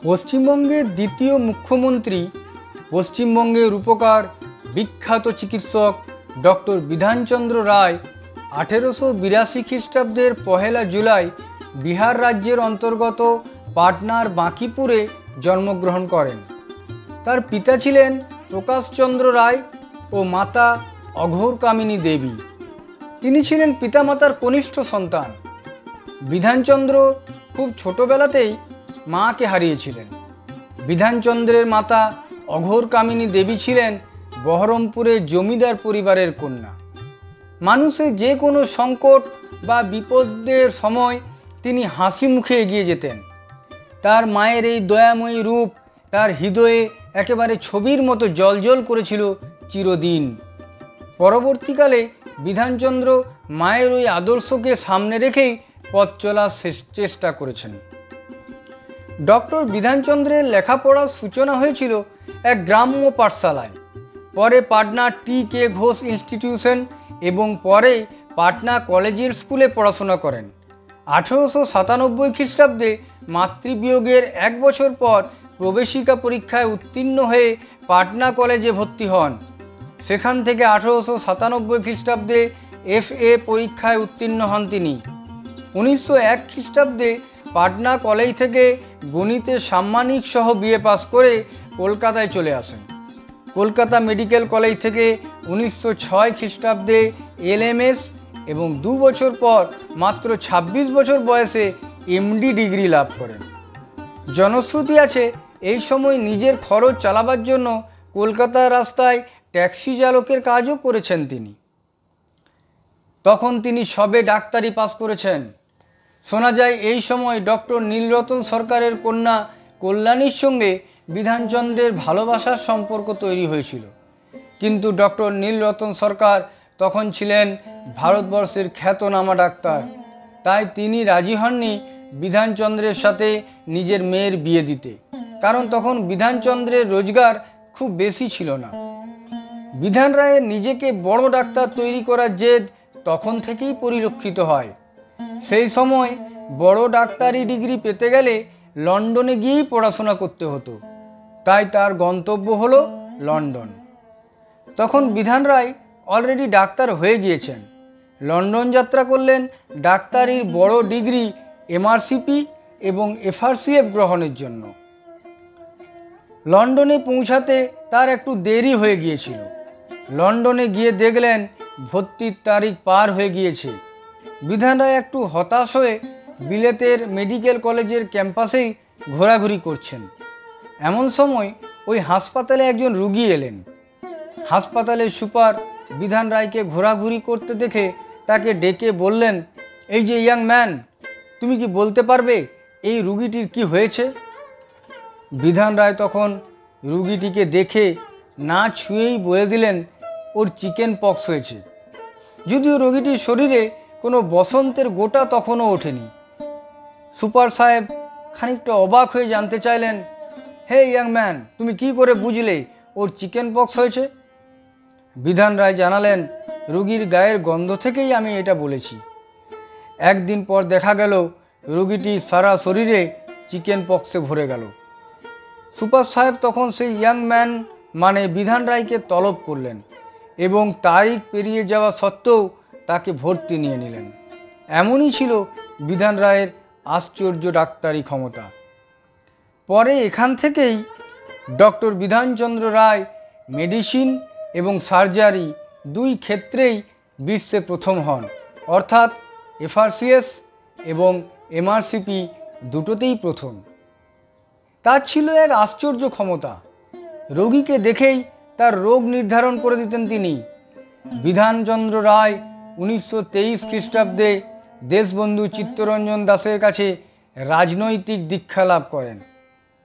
পশ্চিমবঙ্গের দ্বিতীয় মুখ্যমন্ত্রী, পশ্চিমবঙ্গের রূপকার বিখ্যাত চিকিৎসক ডক্টর বিধানচন্দ্র রায় 1882 খ্রিস্টাব্দের 1 জুলাই বিহার রাজ্যের অন্তর্গত পাটনার বাঁকিপুরে জন্মগ্রহণ করেন। তার পিতা ছিলেন প্রকাশচন্দ্র রায় ও মাতা অঘোরকামিনী দেবী। তিনি ছিলেন পিতামাতার কনিষ্ঠ সন্তান। বিধানচন্দ্র খুব ছোটবেলাতেই মাকে হারিয়েছিলেন। বিধানচন্দ্রের মাতা অঘোরকামিনী দেবী ছিলেন বহরমপুরের জমিদার পরিবারের কন্যা। মানুষের যে কোনো সংকট বা বিপদের সময় তিনি হাসি মুখে এগিয়ে যেতেন। তার মায়ের এই দয়াময়ী রূপ তার হৃদয়ে একেবারে ছবির মতো জ্বলজ্বল করেছিল চিরদিন। পরবর্তীকালে বিধানচন্দ্র মায়ের ওই আদর্শকে সামনে রেখেই পথ চলার চেষ্টা করেছেন। ডক্টর বিধানচন্দ্রের লেখাপড়ার সূচনা হয়েছিল এক গ্রাম্য পাঠশালায়, পরে পাটনা টি.কে. ঘোষ ইনস্টিটিউশন এবং পরে পাটনা কলেজিয়েট স্কুলে পড়াশোনা করেন। 1897 খ্রিস্টাব্দে মাতৃবিয়োগের 1 বছর পর প্রবেশিকা পরীক্ষায় উত্তীর্ণ হয়ে পাটনা কলেজে ভর্তি হন। সেখান থেকে 1897 খ্রিস্টাব্দে F.A. পরীক্ষায় উত্তীর্ণ হন তিনি। 1901 খ্রিস্টাব্দে পাটনা কলেজ থেকে গণিতে সাম্মানিক সহ BA পাস করে কলকাতায় চলে আসেন। কলকাতা মেডিকেল কলেজ থেকে 1906 খ্রিস্টাব্দে LMS এবং 2 বছর পর মাত্র 26 বছর বয়সে MD ডিগ্রি লাভ করেন। জনশ্রুতি আছে এই সময় নিজের খরচ চালাবার জন্য কলকাতার রাস্তায় ট্যাক্সি চালকের কাজও করেছেন তিনি। তখন তিনি সবে ডাক্তারি পাস করেছেন। শোনা যায় এই সময় ডক্টর নীলরতন সরকারের কন্যা কল্যাণীর সঙ্গে বিধানচন্দ্রের ভালোবাসার সম্পর্ক তৈরি হয়েছিল। কিন্তু ডক্টর নীলরতন সরকার তখন ছিলেন ভারতবর্ষের খ্যাতনামা ডাক্তার, তাই তিনি রাজি হননি বিধানচন্দ্রের সাথে নিজের মেয়ের বিয়ে দিতে, কারণ তখন বিধানচন্দ্রের রোজগার খুব বেশি ছিল না। বিধান রায়ের নিজেকে বড় ডাক্তার তৈরি করার জেদ তখন থেকেই পরিলক্ষিত হয়। সেই সময় বড় ডাক্তারি ডিগ্রি পেতে গেলে লন্ডনে গিয়েই পড়াশোনা করতে হতো, তাই তার গন্তব্য হলো লন্ডন। তখন বিধান রায় অলরেডি ডাক্তার হয়ে গিয়েছেন। লন্ডন যাত্রা করলেন ডাক্তারির বড় ডিগ্রি MRCP এবং FRCF গ্রহণের জন্য। লন্ডনে পৌঁছাতে তার একটু দেরি হয়ে গিয়েছিল। লন্ডনে গিয়ে দেখলেন ভর্তির তারিখ পার হয়ে গিয়েছে। বিধান রায় একটু হতাশ হয়ে বিলেতের মেডিকেল কলেজের ক্যাম্পাসেই ঘোরাঘুরি করছেন। এমন সময় ওই হাসপাতালে একজন রুগী এলেন। হাসপাতালের সুপার বিধান রায়কে ঘোরাঘুরি করতে দেখে তাকে ডেকে বললেন, এই যে ইয়াং ম্যান, তুমি কি বলতে পারবে এই রুগীটির কি হয়েছে? বিধান রায় তখন রুগীটিকে দেখে না ছুঁয়েই বলে দিলেন, ওর চিকেন পক্স হয়েছে। যদিও রোগীটির শরীরে কোনো বসন্তের গোটা তখনও ওঠেনি। সুপার সাহেব খানিকটা অবাক হয়ে জানতে চাইলেন, হে ইয়াং ম্যান, তুমি কি করে বুঝলে ওর চিকেন পক্স হয়েছে? বিধান রায় জানালেন, রোগীর গায়ের গন্ধ থেকেই আমি এটা বলেছি। একদিন পর দেখা গেল রোগীটি সারা শরীরে চিকেন পক্সে ভরে গেল। সুপার সাহেব তখন সেই ইয়াং ম্যান মানে বিধান রায়কে তলব করলেন এবং তারিখ পেরিয়ে যাওয়া সত্ত্বেও তাকে ভর্তি নিয়ে নিলেন। এমনই ছিল বিধান রায়ের আশ্চর্য ডাক্তারি ক্ষমতা। পরে এখান থেকেই ডক্টর বিধানচন্দ্র রায় মেডিসিন এবং সার্জারি 2 ক্ষেত্রেই বিশ্বে প্রথম হন, অর্থাৎ FRCS এবং MRCP দুটোতেই প্রথম। তার ছিল এক আশ্চর্য ক্ষমতা। রোগীকে দেখেই তার রোগ নির্ধারণ করে দিতেন তিনি। বিধানচন্দ্র রায় 1923 খ্রিস্টাব্দে দেশবন্ধু চিত্তরঞ্জন দাসের কাছে রাজনৈতিক দীক্ষা লাভ করেন।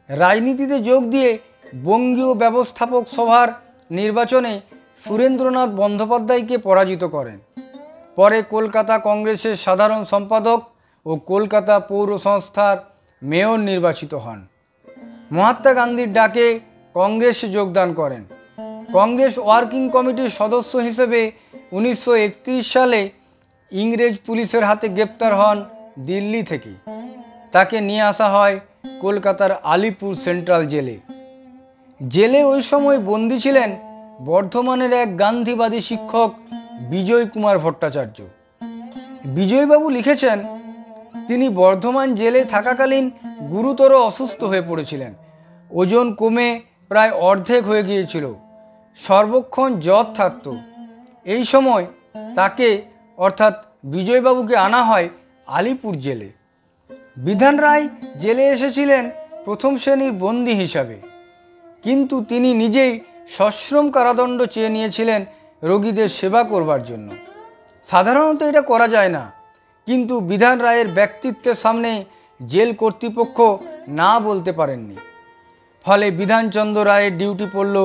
রাজনীতিতে যোগ দিয়ে বঙ্গীয় ব্যবস্থাপক সভার নির্বাচনে সুরেন্দ্রনাথ বন্দ্যোপাধ্যায়কে পরাজিত করেন। পরে কলকাতা কংগ্রেসের সাধারণ সম্পাদক ও কলকাতা পৌর সংস্থার মেয়র নির্বাচিত হন। মহাত্মা গান্ধীর ডাকে কংগ্রেসে যোগদান করেন। কংগ্রেস ওয়ার্কিং কমিটির সদস্য হিসেবে 1931 সালে ইংরেজ পুলিশের হাতে গ্রেপ্তার হন দিল্লি থেকে। তাকে নিয়ে আসা হয় কলকাতার আলিপুর সেন্ট্রাল জেলে। জেলে ওই সময় বন্দী ছিলেন বর্ধমানের এক গান্ধীবাদী শিক্ষক বিজয় কুমার ভট্টাচার্য। বিজয়বাবু লিখেছেন, তিনি বর্ধমান জেলে থাকাকালীন গুরুতর অসুস্থ হয়ে পড়েছিলেন। ওজন কমে প্রায় অর্ধেক হয়ে গিয়েছিল, সর্বক্ষণ জ্বর থাকত। এই সময় তাকে অর্থাৎ বিজয়বাবুকে আনা হয় আলিপুর জেলে। বিধান রায় জেলে এসেছিলেন প্রথম শ্রেণীর বন্দী হিসাবে, কিন্তু তিনি নিজেই সশ্রম কারাদণ্ড চেয়ে নিয়েছিলেন রোগীদের সেবা করবার জন্য। সাধারণত এটা করা যায় না, কিন্তু বিধান রায়ের ব্যক্তিত্বের সামনে জেল কর্তৃপক্ষ না বলতে পারেননি। ফলে বিধানচন্দ্র রায়ের ডিউটি পড়ল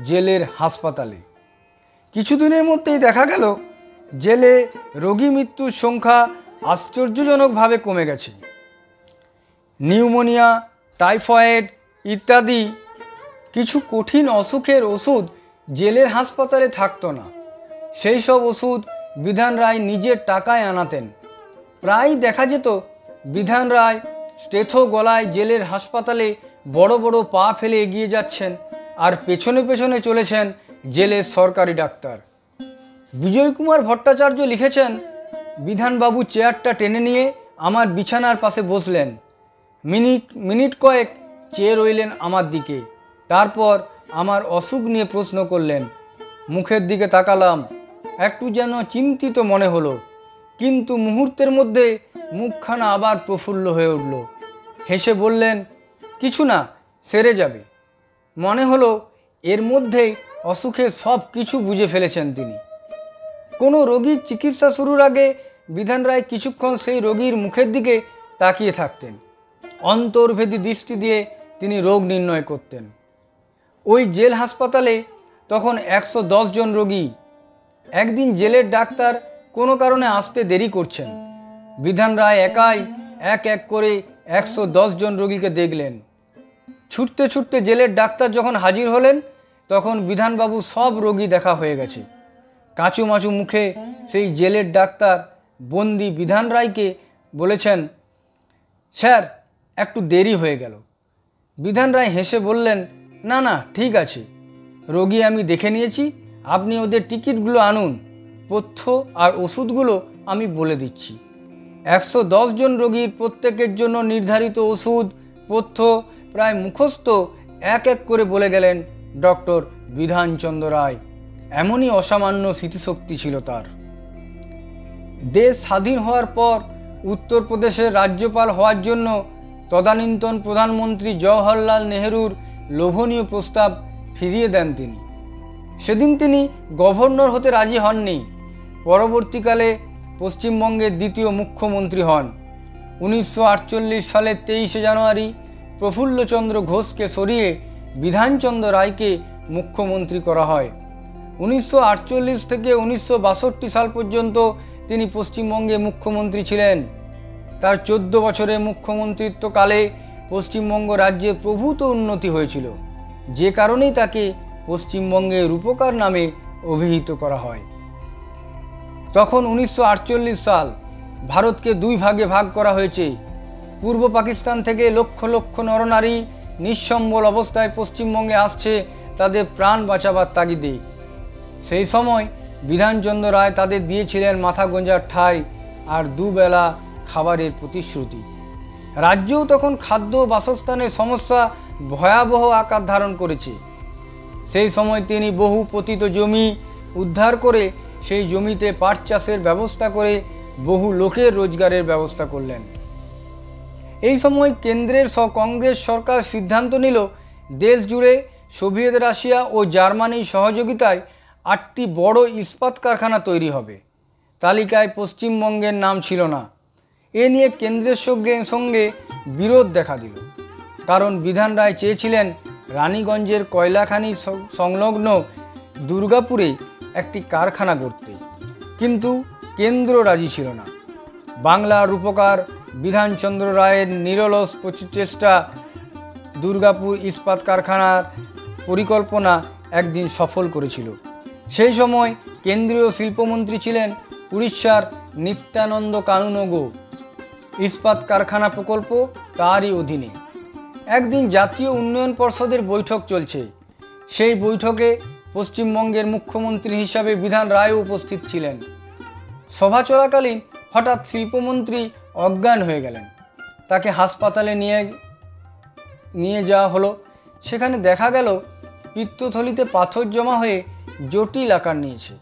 জেলের হাসপাতালে। কিছুদিনের মধ্যেই দেখা গেল জেলে রোগী মৃত্যুর সংখ্যা আশ্চর্যজনকভাবে কমে গেছে। নিউমোনিয়া, টাইফয়েড ইত্যাদি কিছু কঠিন অসুখের ওষুধ জেলের হাসপাতালে থাকতো না। সেই সব ওষুধ বিধান রায় নিজের টাকায় আনাতেন। প্রায় দেখা যেত বিধান রায় স্টেথো গলায় জেলের হাসপাতালে বড় বড় পা ফেলে এগিয়ে যাচ্ছেন, আর পেছনে পেছনে চলেছেন জেলের সরকারি ডাক্তার। বিজয় কুমার ভট্টাচার্য লিখেছেন, বিধানবাবু চেয়ারটা টেনে নিয়ে আমার বিছানার পাশে বসলেন। মিনিট কয়েক চেয়ে রইলেন আমার দিকে, তারপর আমার অসুখ নিয়ে প্রশ্ন করলেন। মুখের দিকে তাকালাম, একটু যেন চিন্তিত মনে হলো, কিন্তু মুহূর্তের মধ্যে মুখখানা আবার প্রফুল্ল হয়ে উঠল। হেসে বললেন, কিছু না, সেরে যাবে। মনে হলো এর মধ্যেই অসুখের সব কিছু বুঝে ফেলেছেন তিনি। কোনো রোগীর চিকিৎসা শুরুর আগে বিধান রায় কিছুক্ষণ সেই রোগীর মুখের দিকে তাকিয়ে থাকতেন। অন্তর্ভেদী দৃষ্টি দিয়ে তিনি রোগ নির্ণয় করতেন। ওই জেল হাসপাতালে তখন 110 জন রোগী। একদিন জেলের ডাক্তার কোনো কারণে আসতে দেরি করছেন। বিধান রায় একাই এক এক করে 110 জন রোগীকে দেখলেন। ছুটতে ছুটতে জেলের ডাক্তার যখন হাজির হলেন, তখন বিধানবাবু সব রোগী দেখা হয়ে গেছে। কাঁচুমাচু মুখে সেই জেলের ডাক্তার বন্দি বিধান রায়কে বলেছেন, স্যার একটু দেরি হয়ে গেল। বিধান রায় হেসে বললেন, না না, ঠিক আছে, রোগী আমি দেখে নিয়েছি, আপনি ওদের টিকিটগুলো আনুন, পথ্য আর ওষুধগুলো আমি বলে দিচ্ছি। 110 জন রোগীর প্রত্যেকের জন্য নির্ধারিত ওষুধ পথ্য প্রায় মুখস্থ এক এক করে বলে গেলেন ডক্টর বিধানচন্দ্র রায়। এমনই অসামান্য স্মৃতিশক্তি ছিল তার। দেশ স্বাধীন হওয়ার পর উত্তরপ্রদেশের রাজ্যপাল হওয়ার জন্য তদানীন্তন প্রধানমন্ত্রী জওহরলাল নেহরুর লোভনীয় প্রস্তাব ফিরিয়ে দেন তিনি। সেদিন তিনি গভর্নর হতে রাজি হননি। পরবর্তীকালে পশ্চিমবঙ্গের দ্বিতীয় মুখ্যমন্ত্রী হন। 1948 সালের 23শে জানুয়ারি প্রফুল্লচন্দ্র ঘোষকে সরিয়ে বিধানচন্দ্র রায়কে মুখ্যমন্ত্রী করা হয়। 1948 থেকে 1962 সাল পর্যন্ত তিনি পশ্চিমবঙ্গে মুখ্যমন্ত্রী ছিলেন। তার 14 বছরের মুখ্যমন্ত্রিত্বকালে পশ্চিমবঙ্গ রাজ্যে প্রভূত উন্নতি হয়েছিল, যে কারণেই তাকে পশ্চিমবঙ্গের রূপকার নামে অভিহিত করা হয়। তখন 1948 সাল, ভারতকে দুই ভাগে ভাগ করা হয়েছে। পূর্ব পাকিস্তান থেকে লক্ষ লক্ষ নরনারী নিঃসম্বল অবস্থায় পশ্চিমবঙ্গে আসছে তাদের প্রাণ বাঁচাবার তাগিদে। সেই সময় বিধানচন্দ্র রায় তাদের দিয়েছিলেন মাথা গোঁজার ঠাঁই আর দুবেলা খাবারের প্রতিশ্রুতি। রাজ্যেও তখন খাদ্য বাসস্থানের সমস্যা ভয়াবহ আকার ধারণ করেছে। সেই সময় তিনি বহু পতিত জমি উদ্ধার করে সেই জমিতে পাট চাষের ব্যবস্থা করে বহু লোকের রোজগারের ব্যবস্থা করলেন। এই সময় কেন্দ্রের কংগ্রেস সরকার সিদ্ধান্ত নিল দেশ জুড়ে সোভিয়েত রাশিয়া ও জার্মানির সহযোগিতায় 8টি বড় ইস্পাত কারখানা তৈরি হবে। তালিকায় পশ্চিমবঙ্গের নাম ছিল না। এ নিয়ে কেন্দ্রের সঙ্গে বিরোধ দেখা দিল, কারণ বিধান রায় চেয়েছিলেন রানীগঞ্জের কয়লাখানি সংলগ্ন দুর্গাপুরে একটি কারখানা গড়তে, কিন্তু কেন্দ্র রাজি ছিল না। বাংলার রূপকার বিধানচন্দ্র রায়ের নিরলস প্রচেষ্টা দুর্গাপুর ইস্পাত কারখানার পরিকল্পনা একদিন সফল করেছিল। সেই সময় কেন্দ্রীয় শিল্পমন্ত্রী ছিলেন উড়িষ্যার নিত্যানন্দ কানুনগো। ইস্পাত কারখানা প্রকল্প তারই অধীনে। একদিন জাতীয় উন্নয়ন পর্ষদের বৈঠক চলছে। সেই বৈঠকে পশ্চিমবঙ্গের মুখ্যমন্ত্রী হিসাবে বিধান রায়ও উপস্থিত ছিলেন। সভা চলাকালীন হঠাৎ শিল্পমন্ত্রী অজ্ঞান হয়ে গেলেন। তাকে হাসপাতালে নিয়ে যাওয়া হলো। সেখানে দেখা গেল পিত্তথলিতে পাথর জমা হয়ে জটিল আকার নিয়েছে।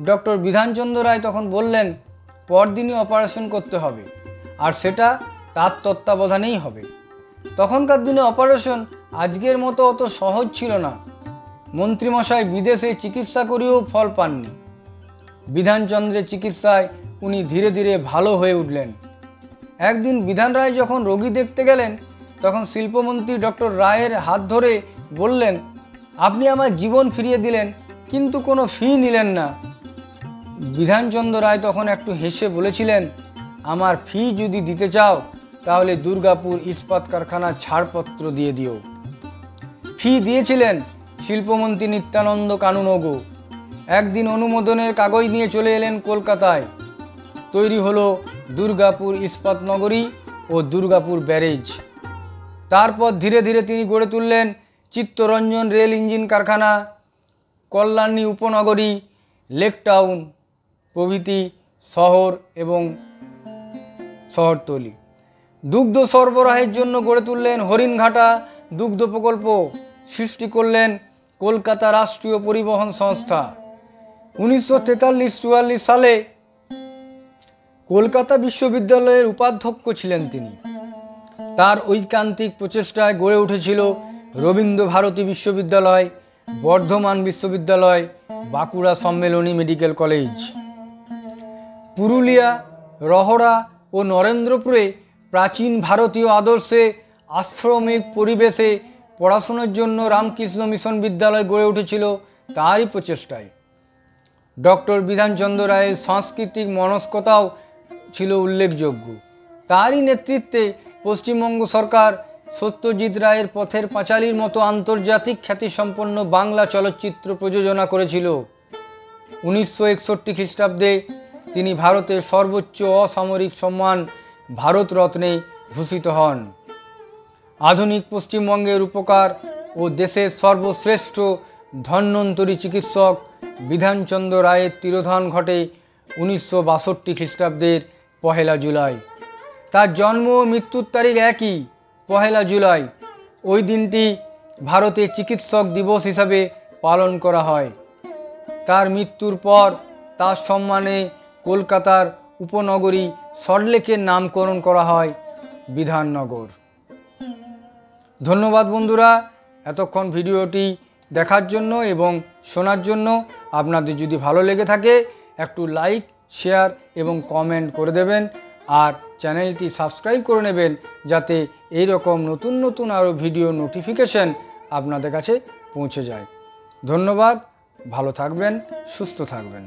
ডক্টর বিধানচন্দ্র রায় তখন বললেন, পরদিনই অপারেশন করতে হবে, আর সেটা তার তত্ত্বাবধানেই হবে। তখনকার দিনে অপারেশন আজকের মতো অত সহজ ছিল না। মন্ত্রীমশাই বিদেশে চিকিৎসা করেও ফল পাননি। বিধানচন্দ্রের চিকিৎসায় উনি ধীরে ধীরে ভালো হয়ে উঠলেন। একদিন বিধান রায় যখন রোগী দেখতে গেলেন, তখন শিল্পমন্ত্রী ডক্টর রায়ের হাত ধরে বললেন, আপনি আমার জীবন ফিরিয়ে দিলেন, কিন্তু কোনো ফি নিলেন না। বিধানচন্দ্র রায় তখন একটু হেসে বলেছিলেন, আমার ফি যদি দিতে চাও তাহলে দুর্গাপুর ইস্পাত কারখানার ছাড়পত্র দিয়ে দিও। ফি দিয়েছিলেন শিল্পমন্ত্রী নিত্যানন্দ কানুনগো। একদিন অনুমোদনের কাগজ নিয়ে চলে এলেন কলকাতায়। তৈরি হলো দুর্গাপুর ইস্পাত নগরী ও দুর্গাপুর ব্যারেজ। তারপর ধীরে ধীরে তিনি গড়ে তুললেন চিত্তরঞ্জন রেল ইঞ্জিন কারখানা, কল্যাণী উপনগরী, লেক টাউন প্রভৃতি শহর এবং শহরতলি। দুগ্ধ সরবরাহের জন্য গড়ে তুললেন হরিণঘাটা দুগ্ধ প্রকল্প। সৃষ্টি করলেন কলকাতা রাষ্ট্রীয় পরিবহন সংস্থা। 1943-44 সালে কলকাতা বিশ্ববিদ্যালয়ের উপাধ্যক্ষ ছিলেন তিনি। তার ঐকান্তিক প্রচেষ্টায় গড়ে উঠেছিল রবীন্দ্রভারতী বিশ্ববিদ্যালয়, বর্ধমান বিশ্ববিদ্যালয়, বাঁকুড়া সম্মেলনী মেডিকেল কলেজ। পুরুলিয়া, রহড়া ও নরেন্দ্রপুরে প্রাচীন ভারতীয় আদর্শে আশ্রমিক পরিবেশে পড়াশোনার জন্য রামকৃষ্ণ মিশন বিদ্যালয় গড়ে উঠেছিল তারই প্রচেষ্টায়। ডক্টর বিধানচন্দ্র রায়ের সাংস্কৃতিক মনস্কতাও ছিল উল্লেখযোগ্য। তারই নেতৃত্বে পশ্চিমবঙ্গ সরকার সত্যজিৎ রায়ের পথের পাঁচালীর মতো আন্তর্জাতিক খ্যাতিসম্পন্ন বাংলা চলচ্চিত্র প্রযোজনা করেছিল। 1961 খ্রিস্টাব্দে তিনি ভারতের সর্বোচ্চ অসামরিক সম্মান ভারতরত্নে ভূষিত হন। আধুনিক পশ্চিমবঙ্গের উপকার ও দেশের সর্বশ্রেষ্ঠ ধন্বন্তরী চিকিৎসক বিধানচন্দ্র রায়ের তিরোধান ঘটে 1962 খ্রিস্টাব্দের 1 জুলাই। তার জন্ম ও মৃত্যুর তারিখ একই, 1 জুলাই। ওই দিনটি ভারতে চিকিৎসক দিবস হিসাবে পালন করা হয়। তার মৃত্যুর পর তার সম্মানে কলকাতার উপনগরী সল্টলেকের নামকরণ করা হয় বিধাননগর। ধন্যবাদ বন্ধুরা, এতক্ষণ ভিডিওটি দেখার জন্য এবং শোনার জন্য। আপনাদের যদি ভালো লেগে থাকে একটু লাইক, শেয়ার এবং কমেন্ট করে দেবেন, আর চ্যানেলটি সাবস্ক্রাইব করে নেবেন যাতে এই রকম নতুন নতুন আরও ভিডিও নোটিফিকেশন আপনাদের কাছে পৌঁছে যায়। ধন্যবাদ, ভালো থাকবেন, সুস্থ থাকবেন।